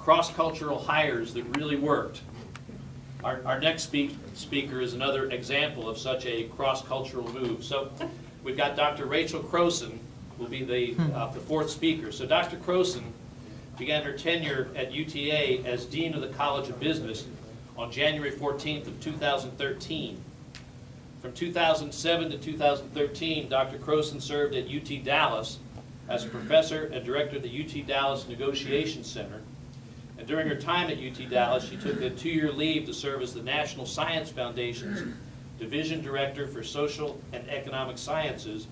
cross-cultural hires that really worked. Our next speaker is another example of such a cross-cultural move. So we've got Dr. Rachel Croson will be the fourth speaker. So Dr. Croson began her tenure at UTA as Dean of the College of Business on January 14th of 2013. From 2007 to 2013, Dr. Croson served at UT Dallas as a professor and director of the UT Dallas Negotiation Center. And during her time at UT Dallas, she took a 2-year leave to serve as the National Science Foundation's Division Director for Social and Economic Sciences,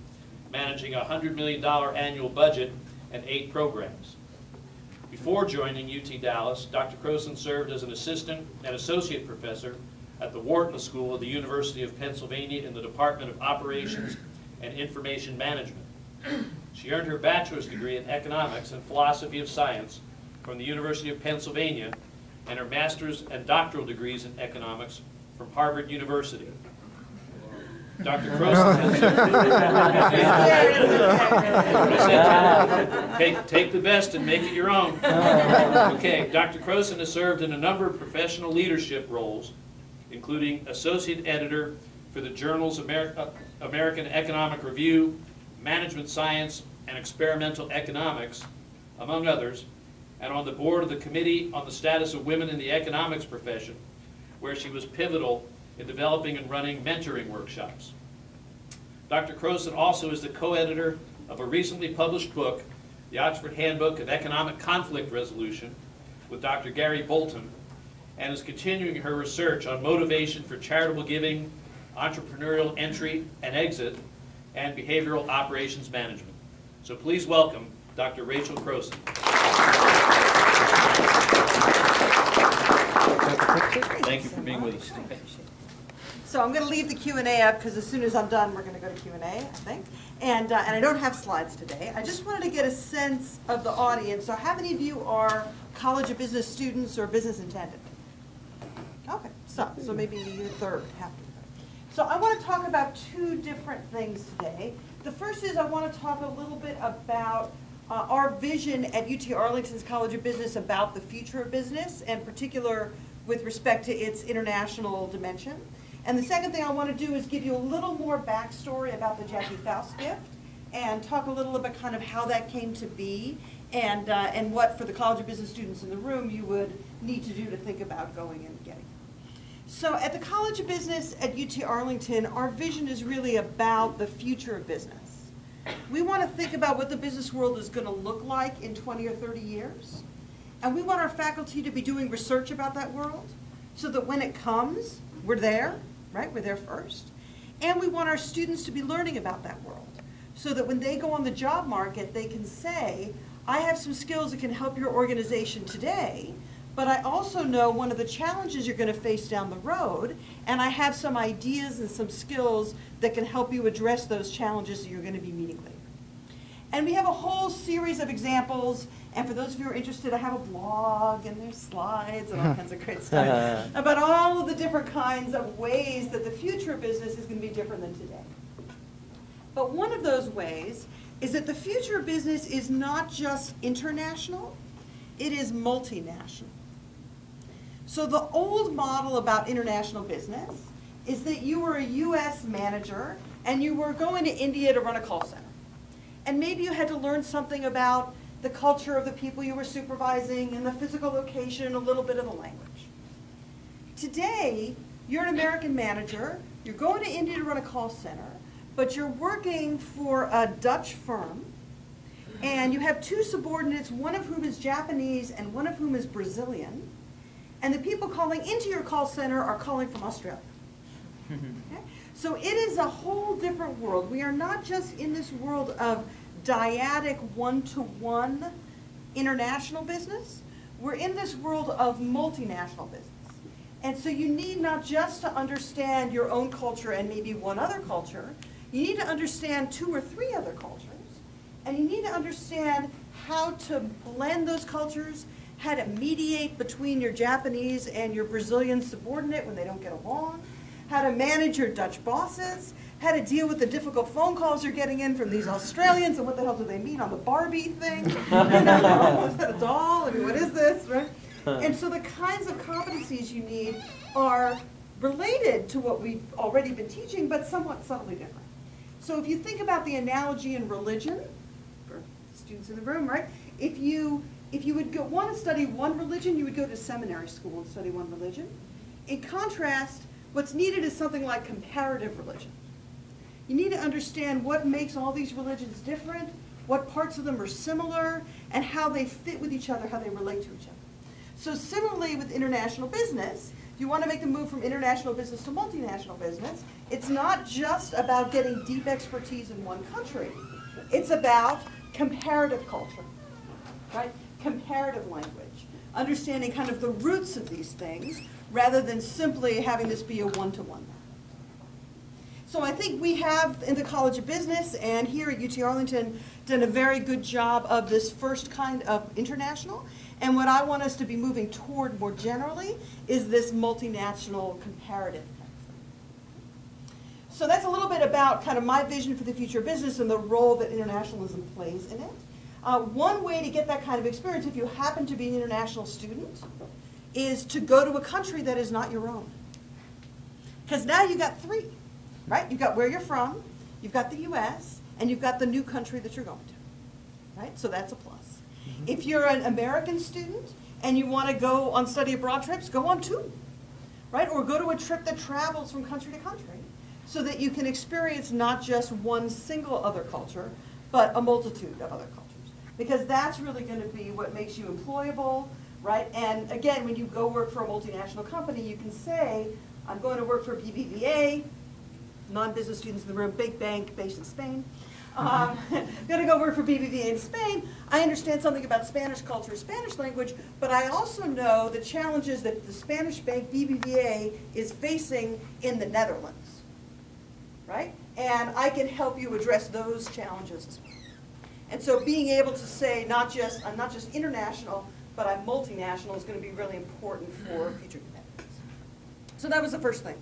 managing a $100 million annual budget and 8 programs. Before joining UT Dallas, Dr. Croson served as an assistant and associate professor at the Wharton School of the University of Pennsylvania in the Department of Operations and Information Management. She earned her bachelor's degree in economics and philosophy of science from the University of Pennsylvania and her master's and doctoral degrees in economics from Harvard University. Dr. Croson has take the best and make it your own. Okay, Dr. Croson has served in a number of professional leadership roles, including associate editor for the journals American Economic Review, Management Science, and Experimental Economics, among others, and on the board of the Committee on the Status of Women in the Economics Profession, where she was pivotal in developing and running mentoring workshops. Dr. Croson also is the co-editor of a recently published book, the Oxford Handbook of Economic Conflict Resolution, with Dr. Gary Bolton, and is continuing her research on motivation for charitable giving, entrepreneurial entry and exit, and behavioral operations management. So please welcome Dr. Rachel Croson. Thank you for being with us. So I'm going to leave the Q&A up because as soon as I'm done, we're going to go to Q&A, I think. And I don't have slides today. I just wanted to get a sense of the audience. So how many of you are College of Business students or business intended? Okay, so maybe a third, half. So I want to talk about 2 different things today. The first is I want to talk a little bit about our vision at UT Arlington's College of Business about the future of business, in particular with respect to its international dimension. And the second thing I want to do is give you a little more backstory about the Jackie Faust gift and talk a little about kind of how that came to be and what, for the College of Business students in the room, you would need to do to think about going and getting. So at the College of Business at UT Arlington, our vision is really about the future of business. We want to think about what the business world is going to look like in 20 or 30 years. And we want our faculty to be doing research about that world so that when it comes, we're there, right? We're there first. And we want our students to be learning about that world so that when they go on the job market, they can say, I have some skills that can help your organization today, but I also know one of the challenges you're going to face down the road, and I have some ideas and some skills that can help you address those challenges that you're going to be meeting later. And we have a whole series of examples, and for those of you who are interested, I have a blog, and there's slides and all kinds of great stuff about all of the different kinds of ways that the future of business is going to be different than today. But one of those ways is that the future of business is not just international, it is multinational. So the old model about international business is that you were a US manager and you were going to India to run a call center. And maybe you had to learn something about the culture of the people you were supervising and the physical location, a little bit of the language. Today, you're an American manager, you're going to India to run a call center, but you're working for a Dutch firm, and you have 2 subordinates, one of whom is Japanese and one of whom is Brazilian, and the people calling into your call center are calling from Australia. Okay? So it is a whole different world. We are not just in this world of dyadic one-to-one international business. We're in this world of multinational business. And so you need not just to understand your own culture and maybe one other culture, you need to understand 2 or 3 other cultures, and you need to understand how to blend those cultures, how to mediate between your Japanese and your Brazilian subordinate when they don't get along, how to manage your Dutch bosses, how to deal with the difficult phone calls you're getting in from these Australians, and what the hell do they mean on the Barbie thing? You know, is that a doll? I mean, what is this, right? And so the kinds of competencies you need are related to what we've already been teaching, but somewhat subtly different. So if you think about the analogy in religion, for students in the room, right? If you would want to study one religion, you would go to seminary school and study one religion. In contrast, what's needed is something like comparative religion. You need to understand what makes all these religions different, what parts of them are similar, and how they fit with each other, how they relate to each other. So similarly with international business, if you want to make the move from international business to multinational business, it's not just about getting deep expertise in one country. It's about comparative culture, right? Comparative language, understanding kind of the roots of these things, rather than simply having this be a one-to-one. So I think we have in the College of Business and here at UT Arlington done a very good job of this first kind of international. And what I want us to be moving toward more generally is this multinational comparative. So that's a little bit about kind of my vision for the future of business and the role that internationalism plays in it. One way to get that kind of experience, if you happen to be an international student, is to go to a country that is not your own. Because now you've got three, right? You've got where you're from, you've got the US, and you've got the new country that you're going to, right? So that's a plus. If you're an American student and you want to go on study abroad trips, go on two, right? Or go to a trip that travels from country to country so that you can experience not just one single other culture, but a multitude of other cultures. Because that's really going to be what makes you employable, right? And again, when you go work for a multinational company, you can say, I'm going to work for BBVA, non-business students in the room, big bank based in Spain. I'm going to go work for BBVA in Spain. I understand something about Spanish culture, Spanish language, but I also know the challenges that the Spanish bank BBVA is facing in the Netherlands, right? And I can help you address those challenges as well. And so being able to say I'm not just international, but I'm multinational is going to be really important for future competitors. So that was the first thing.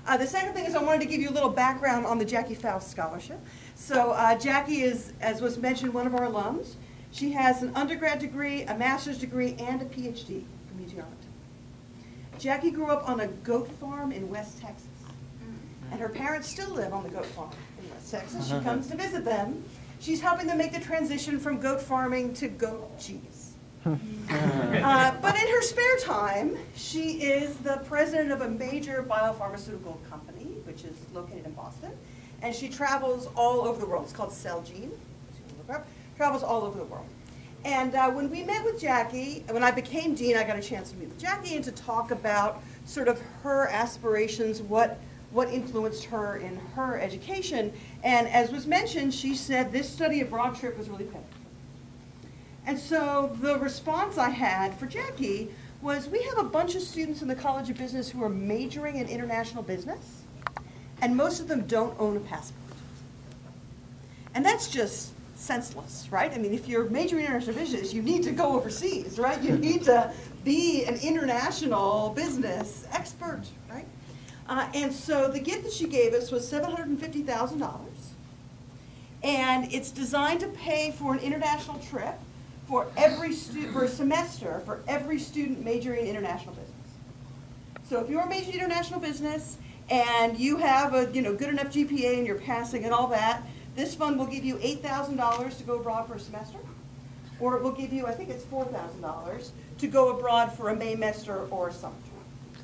The second thing is I wanted to give you a little background on the Jackie Faust Scholarship. So Jackie is, as was mentioned, one of our alums. She has an undergrad degree, a master's degree, and a PhD from UT Arlington. Jackie grew up on a goat farm in West Texas. And her parents still live on the goat farm in West Texas. She comes to visit them. She's helping them make the transition from goat farming to goat cheese. But in her spare time, she is the president of a major biopharmaceutical company, which is located in Boston. And she travels all over the world. It's called Celgene. Travels all over the world. And when we met with Jackie, when I became dean, I got a chance to meet with Jackie and to talk about sort of her aspirations, what influenced her in her education. And as was mentioned, she said this study abroad trip was really pivotal. And so the response I had for Jackie was, we have a bunch of students in the College of Business who are majoring in international business, and most of them don't own a passport. And that's just senseless, right? I mean, if you're majoring in international business, you need to go overseas, right? You need to be an international business expert, right? And so the gift that she gave us was $750,000, and it's designed to pay for an international trip for every for a semester for every student majoring in international business. So if you're majoring in international business and you have a good enough GPA and you're passing and all that, this fund will give you $8,000 to go abroad for a semester, or it will give you, I think it's $4,000 to go abroad for a Maymester or a summer trip.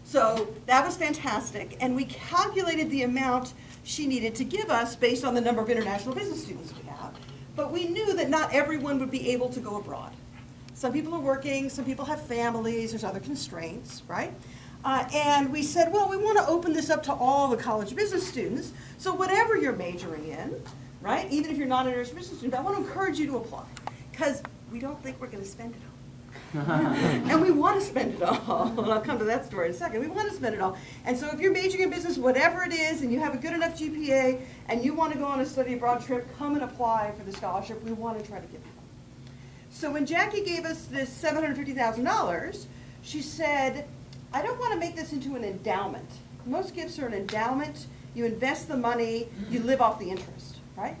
So that was fantastic, and we calculated the amount she needed to give us based on the number of international business students we have. But we knew that not everyone would be able to go abroad. Some people are working, some people have families, there's other constraints, right? And we said, well, we want to open this up to all the College of Business students, so whatever you're majoring in, right, even if you're not an international business student, I want to encourage you to apply, because we don't think we're going to spend it all. And we want to spend it all, and I'll come to that story in a second. We want to spend it all. And so if you're majoring in business, whatever it is, and you have a good enough GPA, and you want to go on a study abroad trip, come and apply for the scholarship. We want to try to give you. So when Jackie gave us this $750,000, she said, I don't want to make this into an endowment. Most gifts are an endowment. You invest the money, you live off the interest, right?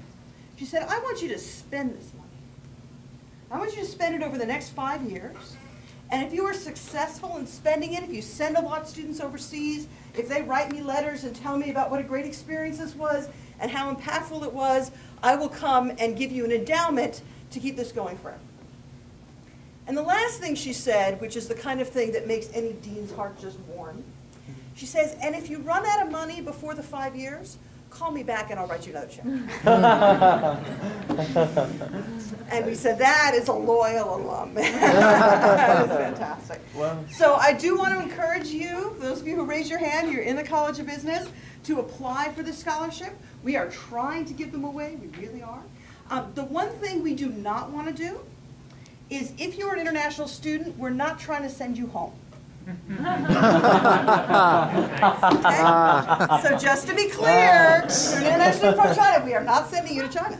She said, I want you to spend this money. I want you to spend it over the next 5 years, And if you are successful in spending it, if you send a lot of students overseas, if they write me letters and tell me about what a great experience this was and how impactful it was, I will come and give you an endowment to keep this going forever. And the last thing she said, which is the kind of thing that makes any dean's heart just warm, she says, and if you run out of money before the 5 years, call me back and I'll write you another check. And we said, that is a loyal alum. That is fantastic. Wow. So I do want to encourage you, those of you who raise your hand, you're in the College of Business, to apply for this scholarship. We are trying to give them away, we really are. The one thing we do not want to do is if you're an international student, we're not trying to send you home. Okay? So just to be clear, if you're an international student from China, we are not sending you to China.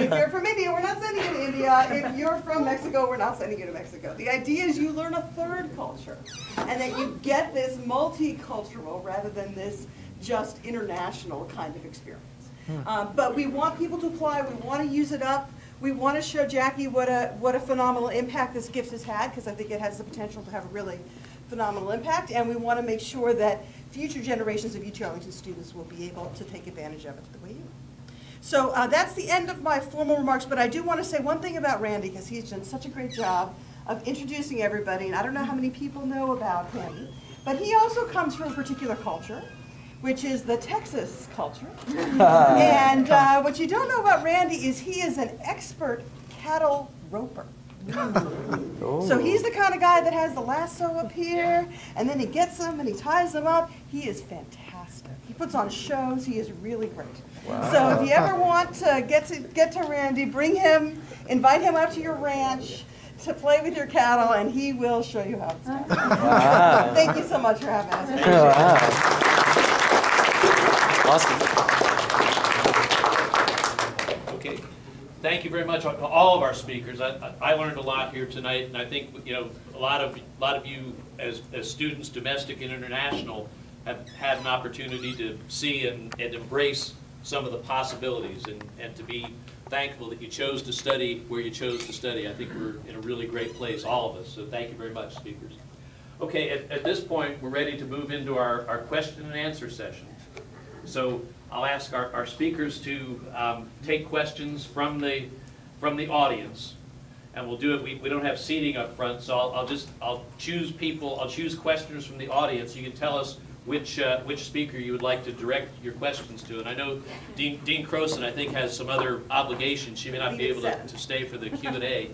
If you're from India, we're not sending you to India. If you're from Mexico, we're not sending you to Mexico. The idea is you learn a third culture, and that you get this multicultural rather than this just international kind of experience. But we want people to apply. We want to use it up. We want to show Jackie what a phenomenal impact this gift has had, because I think it has the potential to have a really phenomenal impact, and we want to make sure that future generations of UT Arlington students will be able to take advantage of it the way you are. So that's the end of my formal remarks, but I do want to say one thing about Randy, because he's done such a great job of introducing everybody, and I don't know how many people know about him, but he also comes from a particular culture, which is the Texas culture. And what you don't know about Randy is he is an expert cattle roper. So he's the kind of guy that has the lasso up here, and then he gets them and he ties them up. He is fantastic. He puts on shows. He is really great. Wow. So if you ever want to get to Randy, bring him, invite him out to your ranch to play with your cattle, and he will show you how it's done. Wow. Thank you so much for having us. Wow. Awesome. Okay, thank you very much to all of our speakers. I learned a lot here tonight, and I think a lot of you as students, domestic and international, have had an opportunity to see and embrace some of the possibilities, and to be thankful that you chose to study where you chose to study. I think we're in a really great place, all of us. So thank you very much, speakers. Okay, at this point, we're ready to move into our question and answer session. So I'll ask our speakers to take questions from the audience, and we'll do it. We don't have seating up front, so I'll choose people. I'll choose questions from the audience. You can tell us which speaker you would like to direct your questions to. And I know Dean Croson, I think, has some other obligations. She may not be able to stay for the Q&A,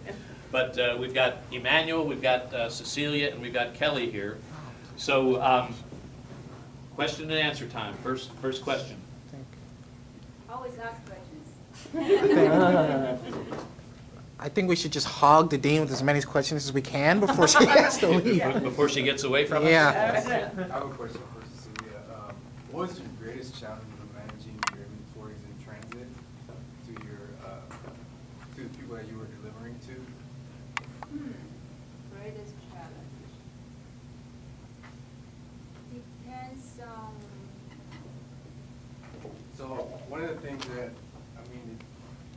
but we've got Emmanuel, we've got Cecilia, and we've got Kelly here. So. Question and answer time. First question. Always ask questions. I think we should just hog the dean with as many questions as we can before she has to leave. Before she gets away from us? Yeah. I have a question for Cecilia. What was your greatest challenge in managing your inventories in transit to the people that you were delivering to? Greatest challenge. Depends on. So one of the things that, I mean,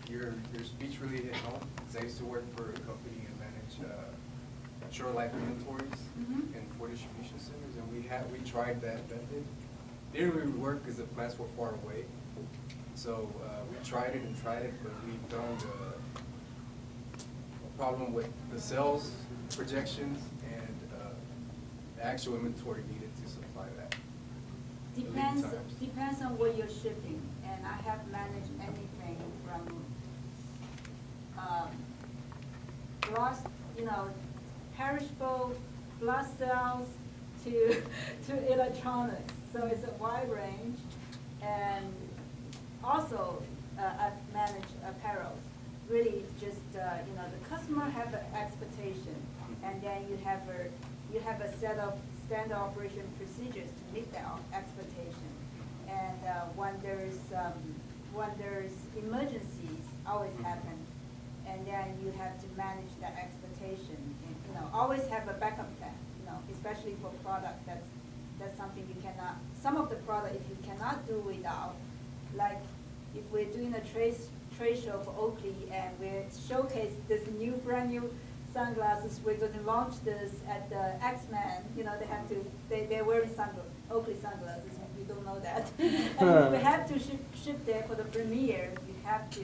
your speech really hit home. Because I used to work for a company and manage short life inventories and for distribution centers, and we tried that method. Didn't really work because the plants were far away. So we tried it, but we found a problem with the sales projections and the actual inventory needed to supply that. Depends on what you're shipping, and I have managed anything from glass, perishable glass cells to electronics. So it's a wide range, and also I've managed apparel. Really, just the customer have an expectation, and then you have a set of standard operation procedures to meet that expectation. And when there's emergencies, always happen, and then you have to manage that expectation. And, always have a backup plan. Especially for product that's something you cannot. Some of the product if you cannot do without, like if we're doing a trade show for Oakley and we showcase this brand new sunglasses. We're going to launch this at the X-Men. You know, they're wearing Oakley sunglasses. If you don't know that, and we have to ship there for the premiere. You have to,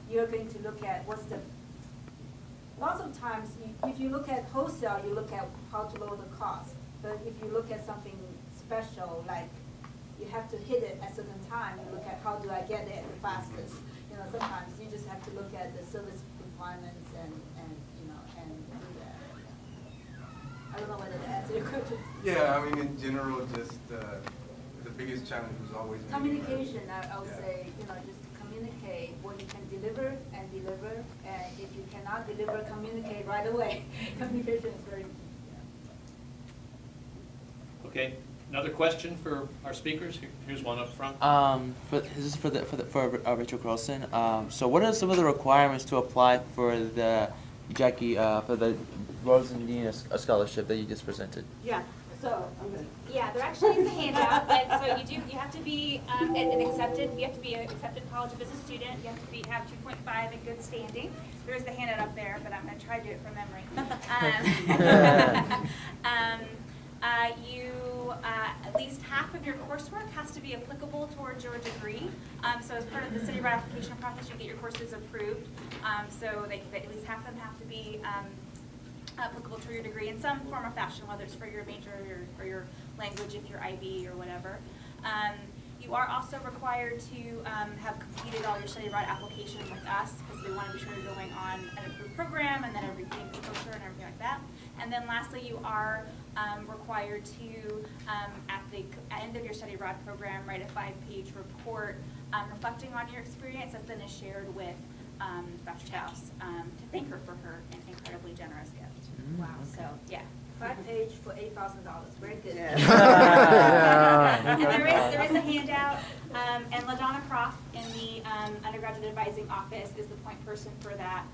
you're going to look at what's the. Lots of times, if you look at wholesale, you look at how to lower the cost. But if you look at something special, like you have to hit it at a certain time, you look at how do I get there the fastest. Sometimes you just have to look at the service requirements and do that. I don't know whether to answer your question. Yeah, I mean, in general, just the biggest challenge was always communication. I would say, just communicate what you can deliver, and if you cannot deliver, communicate right away. Communication is very important. Okay, another question for our speakers? Here's one up front. This is for Rachel Carlson. So what are some of the requirements to apply for the for the Rosendine scholarship that you just presented? Yeah, so I'm gonna. Yeah, there actually is a handout, but so you have to be you have to be an accepted College of Business student. You have to have 2.5 in good standing. There is the handout up there, but I'm going to try to do it from memory. At least half of your coursework has to be applicable towards your degree. So as part of the citywide application process, you get your courses approved. So at least half of them have to be applicable to your degree in some form or fashion, whether it's for your major or your language, if you're IB or whatever. You are also required to have completed all your study abroad application with us, because we want to be sure you're going on an approved program and then everything kosher and everything like that. And then lastly, you are required to, at the end of your study abroad program, write a 5-page report reflecting on your experience that then is shared with Dr. Gauss to thank her for her incredibly generous gift. Wow. So, yeah. 5-page for $8,000. Very good. Yeah. And there is a handout, and LaDonna Croft in the undergraduate advising office is the point person for that.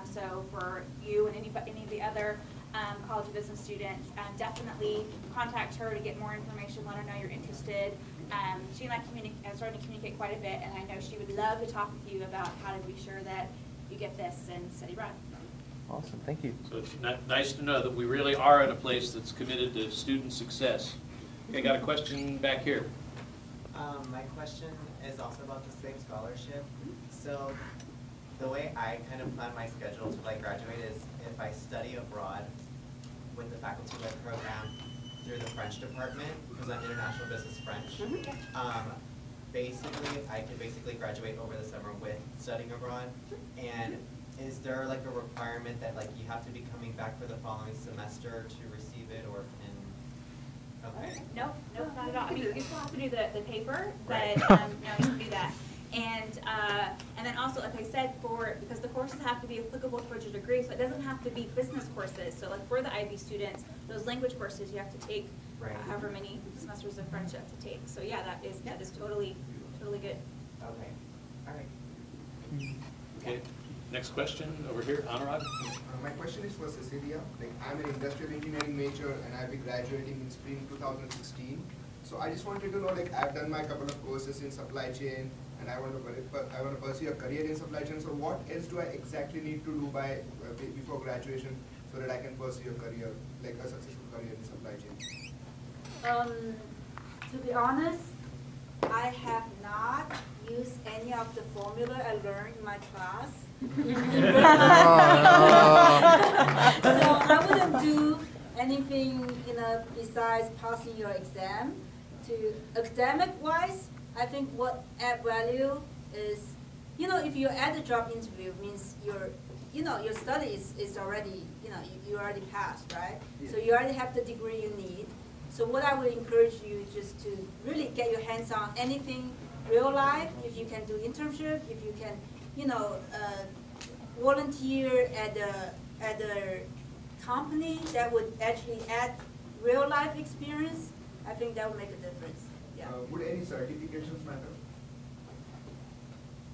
So for you and any of the other College of Business students, definitely contact her to get more information, let her know you're interested. She and I are starting to communicate quite a bit, and I know she would love to talk with you about how to be sure that you get this and study abroad. Awesome, thank you. So it's nice to know that we really are in a place that's committed to student success. Okay, got a question back here. My question is also about the SPIC scholarship. So the way I kind of plan my schedule to graduate is if I study abroad with the faculty-led program through the French department, because I'm international business French. Basically, I could graduate over the summer with studying abroad. And is there a requirement that you have to be coming back for the following semester to receive it, or can? Okay. No, not at all. I mean, you still have to do the paper, but Right. no, you can do that. And then also, like I said, because the courses have to be applicable towards your degree, so it doesn't have to be business courses. So for the IB students, those language courses you have to take, Right. however many semesters of French you have to take. So yeah, that is totally good. Okay. All right. Okay, next question over here, Anurag. My question is for Cecilia. I'm an industrial engineering major and I'll be graduating in spring 2016. So I just wanted to know, I've done my couple of courses in supply chain and I want to pursue a career in supply chain. So what else do I exactly need to do before graduation so that I can pursue a career, a successful career in supply chain? To be honest, I have not used any of the formula I learned in my class. So I wouldn't do anything besides passing your exam. To academic-wise, I think what add value is, if you're at the job interview, means your studies is already, you already passed, right? Yeah. So you already have the degree you need. So what I would encourage you just to really get your hands on anything real life. If you can do internship, if you can, volunteer at a company that would actually add real life experience, I think that would make a difference. Yeah. Would any certifications matter?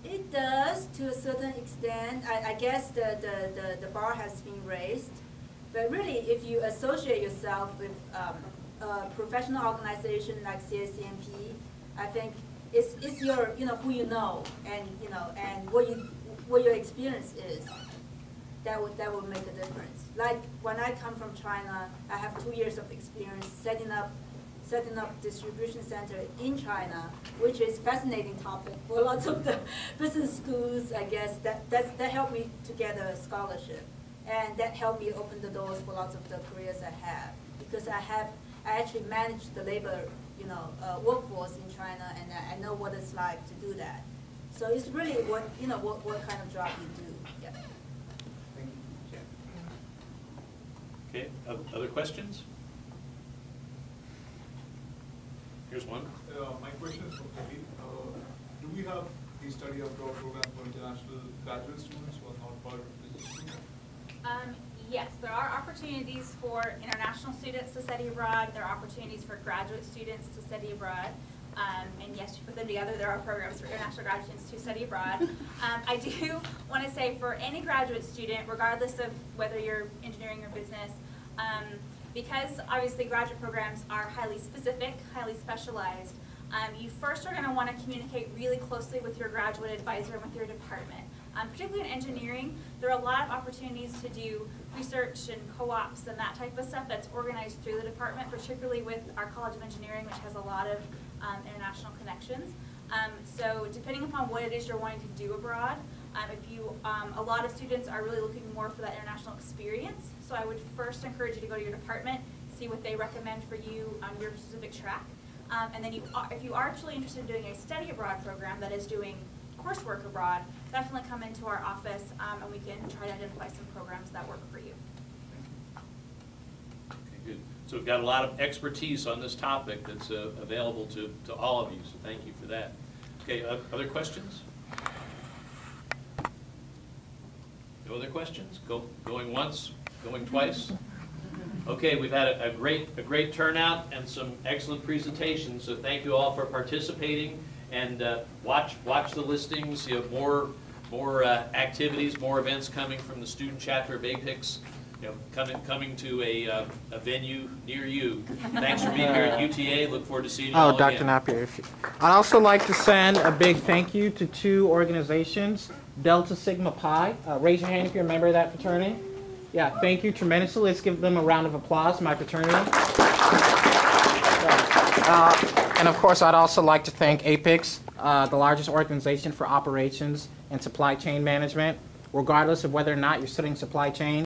It does to a certain extent. I guess the bar has been raised. But really, if you associate yourself with a professional organization like CSCMP, I think it's your, who you know and, and what your experience is. that would make a difference. Like when I come from China, I have 2 years of experience setting up distribution center in China, which is fascinating topic for lots of the business schools. I guess that helped me to get a scholarship, and that helped me open the doors for lots of the careers I have, because I actually manage the labor workforce in China, and I know what it's like to do that. So it's really what kind of job you do. Yeah. Thank you. Okay, other questions? Here's one. My question is for Kelly. Do we have the study abroad program for international graduate students who are not part of the business school? Yes, there are opportunities for international students to study abroad. There are opportunities for graduate students to study abroad. And yes, you put them together, there are programs for international graduate students to study abroad. I do want to say for any graduate student, regardless of whether you're engineering or business, because obviously graduate programs are highly specific, highly specialized, you first are going to want to communicate really closely with your graduate advisor and with your department. Particularly in engineering, there are a lot of opportunities to do research and co-ops and that type of stuff that's organized through the department, particularly with our College of Engineering, which has a lot of international connections. So depending upon what it is you're wanting to do abroad, a lot of students are really looking more for that international experience. So I would first encourage you to go to your department, see what they recommend for you on your specific track. And then if you are actually interested in doing a study abroad program that is doing coursework abroad, definitely come into our office and we can try to identify some programs that work for you. Okay, good. So we've got a lot of expertise on this topic that's available to all of you, so thank you for that. Okay, other questions? No other questions? Going once, going twice? Okay, we've had a great turnout and some excellent presentations, so thank you all for participating. And watch the listings. You have more activities, more events coming from the student chapter of APICS. Coming to a venue near you. Thanks for being here at UTA. Look forward to seeing you all Oh, Dr. again. Napier. I'd also like to send a big thank you to 2 organizations, Delta Sigma Pi. Raise your hand if you're a member of that fraternity. Yeah, thank you tremendously. Let's give them a round of applause, my fraternity. And of course, I'd also like to thank APICS, the largest organization for operations and supply chain management. Regardless of whether or not you're studying supply chain,